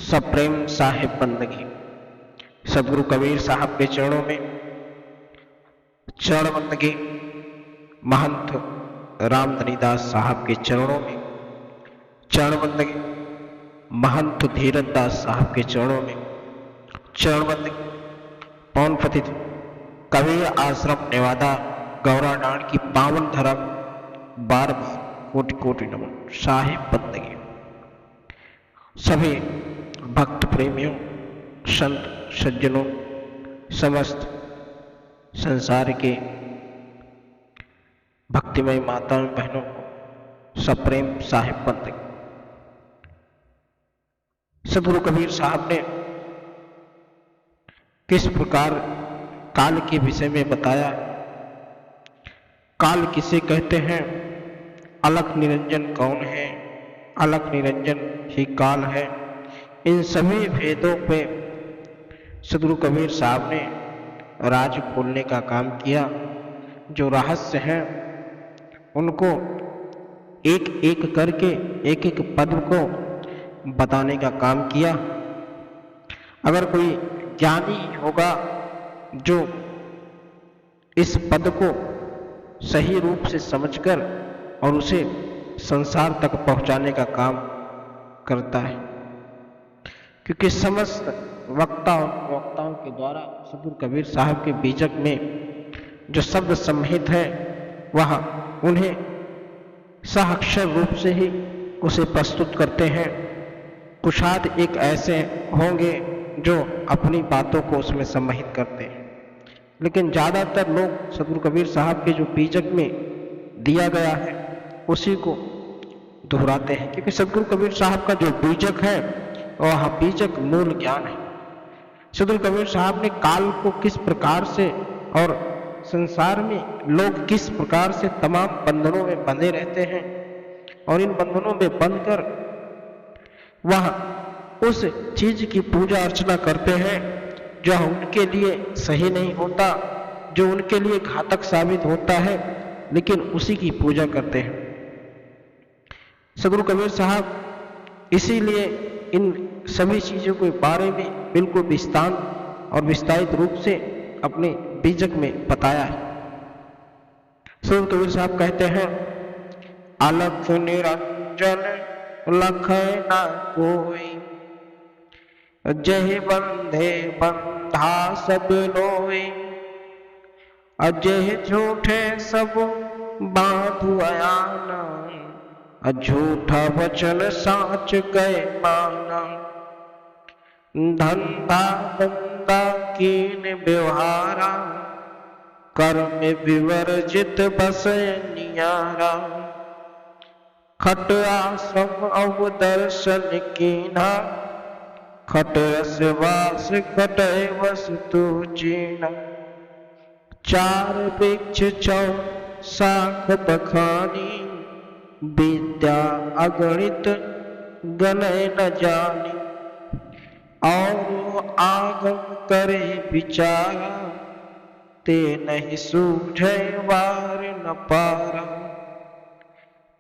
सप्रेम साहिब बंदगी। सदगुरु कबीर साहब के चरणों में चरण बंदगी। महंत रामधनीदास साहब के चरणों में चरण बंदगी। महंत धीरज दास साहब के चरणों में चरण बंदगी। पौन पतित कबीर आश्रम नेवादा गौराडांड की पावन धरा बार बार कोटि कोटि नमन साहिब बंदगी। सभी भक्त प्रेमियों, संत सज्जनों, समस्त संसार के भक्तिमय माताओं बहनों को सप्रेम साहिब बंदगी। सदगुरु कबीर साहब ने किस प्रकार काल के विषय में बताया। काल किसे कहते हैं, अलख निरंजन कौन है, अलख निरंजन ही काल है। इन सभी भेदों पे सदगुरु कबीर साहब ने राज खोलने का काम किया। जो रहस्य हैं उनको एक एक करके एक एक पद को बताने का काम किया। अगर कोई ज्ञानी होगा जो इस पद को सही रूप से समझकर और उसे संसार तक पहुंचाने का काम करता है, क्योंकि समस्त वक्ताओं के द्वारा सदगुरु कबीर साहब के बीजक में जो शब्द सम्मिलित है वह उन्हें साक्षर रूप से ही उसे प्रस्तुत करते हैं। कुशाद एक ऐसे होंगे जो अपनी बातों को उसमें सम्मिलित करते हैं, लेकिन ज़्यादातर लोग सदगुरु कबीर साहब के जो बीजक में दिया गया है उसी को दोहराते हैं, क्योंकि सदगुरु कबीर साहब का जो बीजक है वह बीजक मूल ज्ञान है। सदगुरु कबीर साहब ने काल को किस प्रकार से और संसार में लोग किस प्रकार से तमाम बंधनों में बंधे रहते हैं और इन बंधनों में बंधकर वह उस चीज की पूजा अर्चना करते हैं जो उनके लिए सही नहीं होता, जो उनके लिए घातक साबित होता है, लेकिन उसी की पूजा करते हैं। सदगुरु कबीर साहब इसीलिए इन सभी चीजों के बारे में बिल्कुल विस्तार और विस्तारित रूप से अपने बीजक में बताया है। सदगुरु कबीर साहब कहते हैं, अलख निरंजन लखै ना कोई, जय बंधे बंधा सब लोई, अजय झूठे सब बांधु आयाना, झूठा वचन साच गए माना, धंधा बंदा कीन व्यवहारा, कर्म विवर्जित बसे नियारा, खट आश्रम अवदर्शन कीना, खट रसवास खटे वस्तु चीना, चार वृक्ष चौ शाख बखानी, विद्या अगणित गणय न जानी, और आगम करे विचारा, ते नहीं सूझे वार न पारा,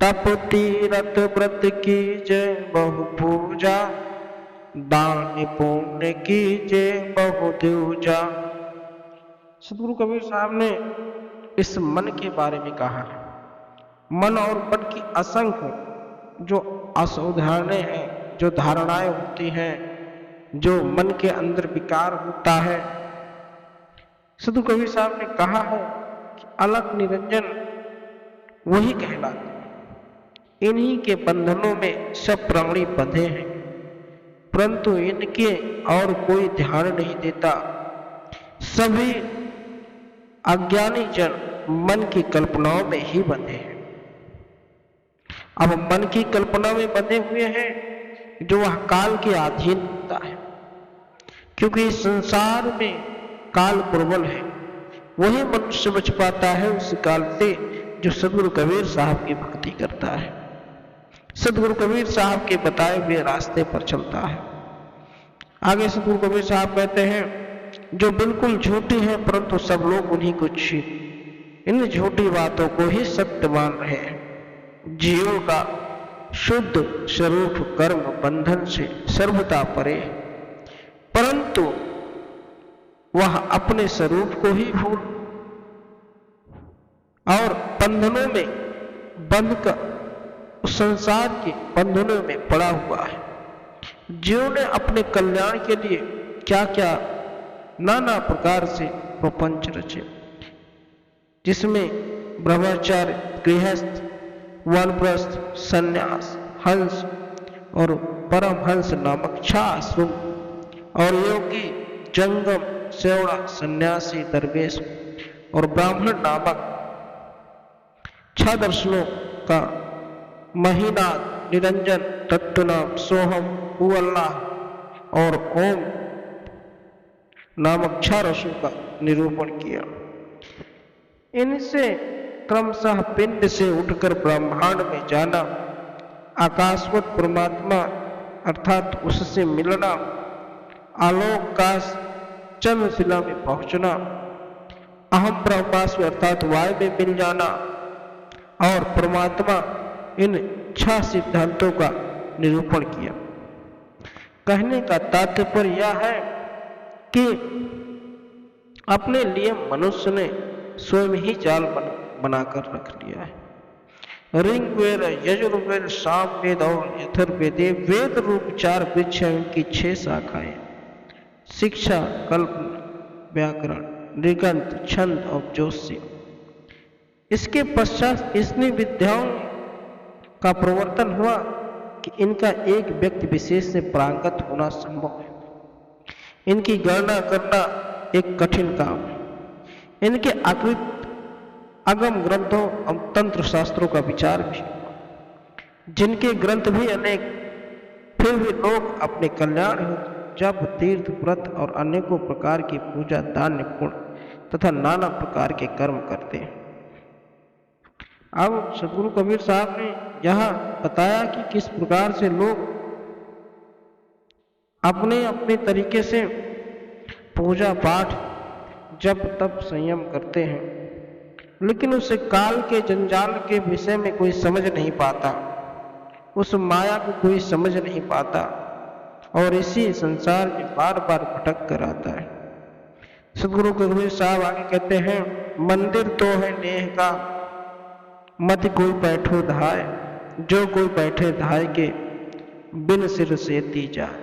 तप तीरथ व्रत कीजे बहु पूजा, दान पुण्य कीजे बहु दूजा। सदगुरु कबीर साहब ने इस मन के बारे में कहा है। मन और मन की असंख्य जो असाधारणाएं हैं, जो धारणाएं होती हैं, जो मन के अंदर विकार होता है, सदगुरु कबीर साहब ने कहा है कि अलख निरंजन वही कहलाते हैं। इन्हीं के बंधनों में सब प्राणी बंधे हैं, परंतु इनके और कोई ध्यान नहीं देता। सभी अज्ञानी जन मन की कल्पनाओं में ही बंधे हैं। अब मन की कल्पना में बंधे हुए हैं जो वह काल के अधीन होता है, क्योंकि संसार में काल प्रबल है। वही मनुष्य बच पाता है उस काल से जो सदगुरु कबीर साहब की भक्ति करता है, सदगुरु कबीर साहब के बताए हुए रास्ते पर चलता है। आगे सदगुरु कबीर साहब कहते हैं, जो बिल्कुल झूठी है परंतु सब लोग उन्हीं को इन झूठी बातों को ही सत्य मान रहे हैं। जीवों का शुद्ध स्वरूप कर्म बंधन से सर्वथा परे है, परंतु वह अपने स्वरूप को ही भूल और बंधनों में बंध कर उस संसार के बंधनों में पड़ा हुआ है। जिन्होंने अपने कल्याण के लिए क्या क्या नाना प्रकार से प्रपंच रचे, जिसमें ब्रह्मचार्य, गृहस्थ, वानप्रस्थ, संन्यास, हंस और परमहंस नामक 6 आश्रम और योगी, जंगम, सेवड़ा, सन्यासी, दरवेश और ब्राह्मण नामक 6 दर्शनों का महीना, निरंजन, तत्वनाम, सोहम, हु अल्लाह और ओम नामक 6 रसों का निरूपण किया। इनसे क्रमशः पिंड से उठकर ब्रह्मांड में जाना, आकाशवत परमात्मा अर्थात उससे मिलना, आलोकाश चंद्रशिला में पहुंचना, अहम ब्रह्मास्मि अर्थात वायु में मिल जाना और परमात्मा, इन 6 सिद्धांतों का निरूपण किया। कहने का तात्पर्य यह है कि अपने लिए मनुष्य ने स्वयं ही जाल बनाकर रख लिया है। ऋग्वेद, यजुर्वेद, सामवेद और अथर्ववेद वेद रूप 4 वृक्ष हैं, उनकी 6 शाखाएं, शिक्षा, कल्पना, व्याकरण, निगंत, छंद और ज्योतिष। इसके पश्चात इतनी विद्याओं का प्रवर्तन हुआ कि इनका एक व्यक्ति विशेष से प्रांगत होना संभव है। इनकी गणना करना एक कठिन काम है। इनके आकृत अगम ग्रंथों और तंत्र शास्त्रों का विचार भी, जिनके ग्रंथ भी अनेक, फिर भी लोग अपने कल्याण हेतु जप, तीर्थ, व्रत और अनेकों प्रकार की पूजा, दान, पुण्य तथा नाना प्रकार के कर्म करते हैं। अब सदगुरु कबीर साहब ने यहाँ बताया कि किस प्रकार से लोग अपने अपने तरीके से पूजा पाठ, जप, तप, संयम करते हैं, लेकिन उस काल के जंजाल के विषय में कोई समझ नहीं पाता, उस माया को कोई समझ नहीं पाता और इसी संसार में बार बार भटक कर आता है। सदगुरु कबीर साहब आगे कहते हैं, मंदिर तो है नेह का, मत कोई बैठो धाय, जो कोई बैठे धाय के बिन सिर से दी जाए।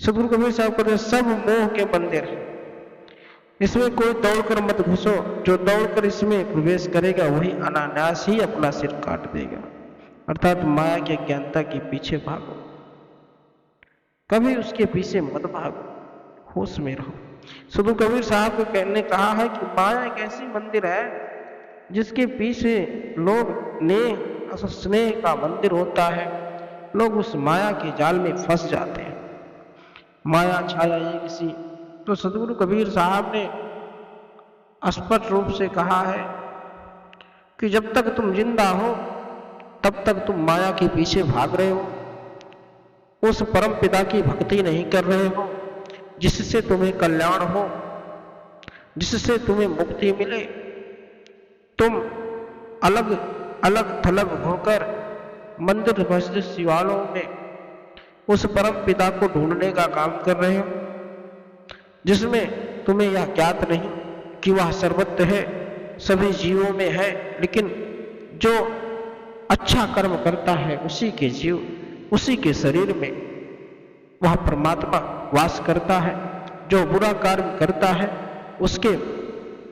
सदगुरु कबीर साहब कहते हैं, सब मोह के मंदिर हैं, इसमें कोई दौड़कर मत घुसो, जो दौड़कर इसमें प्रवेश करेगा वही अनायास ही अपना सिर काट देगा। अर्थात माया के ज्ञानता के पीछे भागो, कभी उसके पीछे मत भागो, होश में रहो। सदगुरु कबीर साहब को कहने कहा है कि माया एक ऐसी मंदिर है जिसके पीछे लोग स्नेह का मंदिर होता है, लोग उस माया के जाल में फंस जाते हैं। माया छाया ये किसी, तो सदगुरु कबीर साहब ने स्पष्ट रूप से कहा है कि जब तक तुम जिंदा हो तब तक तुम माया के पीछे भाग रहे हो, उस परम पिता की भक्ति नहीं कर रहे हो जिससे तुम्हें कल्याण हो, जिससे तुम्हें मुक्ति मिले। तुम अलग अलग थलग होकर मंदिर, मस्जिद, शिवालयों में उस परम पिता को ढूंढने का काम कर रहे हो, जिसमें तुम्हें यह ज्ञात नहीं कि वह सर्वत्र है, सभी जीवों में है, लेकिन जो अच्छा कर्म करता है उसी के जीव, उसी के शरीर में वह परमात्मा वास करता है। जो बुरा कार्य करता है उसके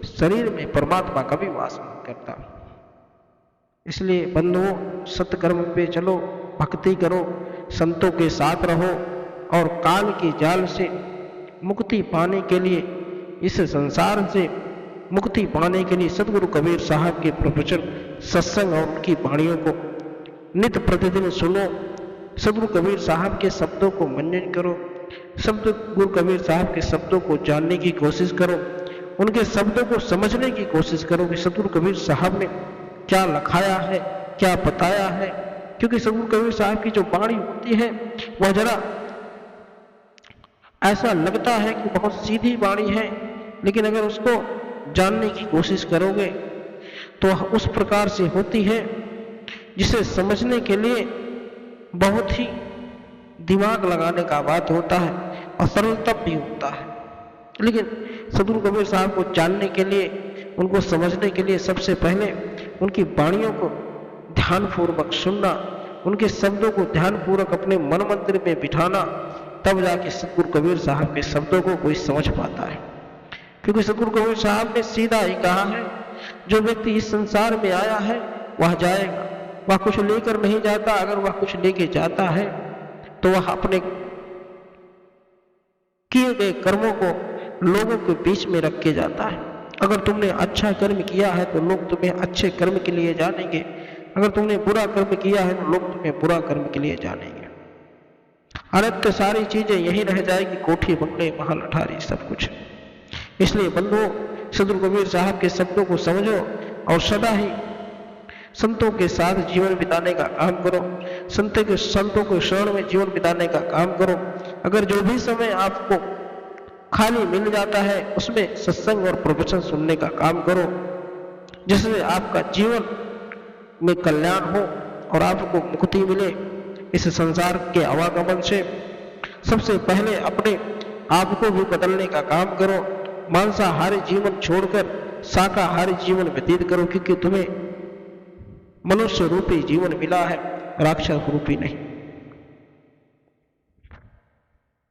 शरीर में परमात्मा कभी वास नहीं करता। इसलिए बंधुओं, सत्कर्म पे चलो, भक्ति करो, संतों के साथ रहो और काल के जाल से मुक्ति पाने के लिए, इस संसार से मुक्ति पाने के लिए सदगुरु कबीर साहब के प्रवचन, सत्संग और उनकी वाणियों को नित्य प्रतिदिन सुनो। सदगुरु कबीर साहब के शब्दों को मनन करो, सदगुरु कबीर साहब के शब्दों को जानने की कोशिश करो, उनके शब्दों को समझने की कोशिश करो कि सदगुरु कबीर साहब ने क्या लिखाया है, क्या बताया है। क्योंकि सदगुरु कबीर साहब की जो वाणी होती है वह जरा ऐसा लगता है कि बहुत सीधी वाणी है, लेकिन अगर उसको जानने की कोशिश करोगे तो वह उस प्रकार से होती है जिसे समझने के लिए बहुत ही दिमाग लगाने का बात होता है और सरल तब भी होता है। लेकिन सदगुरु कबीर साहब को जानने के लिए, उनको समझने के लिए सबसे पहले उनकी वाणियों को ध्यानपूर्वक सुनना, उनके शब्दों को ध्यानपूर्वक अपने मन मंदिर में बिठाना, तब जाके सदगुरु कबीर साहब के शब्दों को कोई समझ पाता है। क्योंकि सदगुरु कबीर साहब ने सीधा ही कहा है, जो व्यक्ति इस संसार में आया है वह जाएगा, वह कुछ लेकर नहीं जाता। अगर वह कुछ लेके जाता है तो वह अपने किए गए कर्मों को लोगों के बीच में रख के जाता है। अगर तुमने अच्छा कर्म किया है तो लोग तुम्हें अच्छे कर्म के लिए जानेंगे, अगर तुमने बुरा कर्म किया है तो लोग तुम्हें बुरा कर्म के लिए जानेंगे। अन्यथा सारी चीजें यही रह जाएगी, कोठी बंगले महल अठारी सब कुछ। इसलिए बंधुओं, सदगुरु कबीर साहब के शब्दों को समझो और सदा ही संतों के साथ जीवन बिताने का काम करो, संतों के शरण में जीवन बिताने का काम करो। अगर जो भी समय आपको खाली मिल जाता है उसमें सत्संग और प्रवचन सुनने का काम करो, जिससे आपका जीवन में कल्याण हो और आपको मुक्ति मिले इस संसार के आवागमन से। सबसे पहले अपने आप को भी बदलने का काम करो, मांसाहारी जीवन छोड़कर शाकाहारी जीवन व्यतीत करो, क्योंकि तुम्हें मनुष्य रूपी जीवन मिला है, राक्षस रूपी नहीं।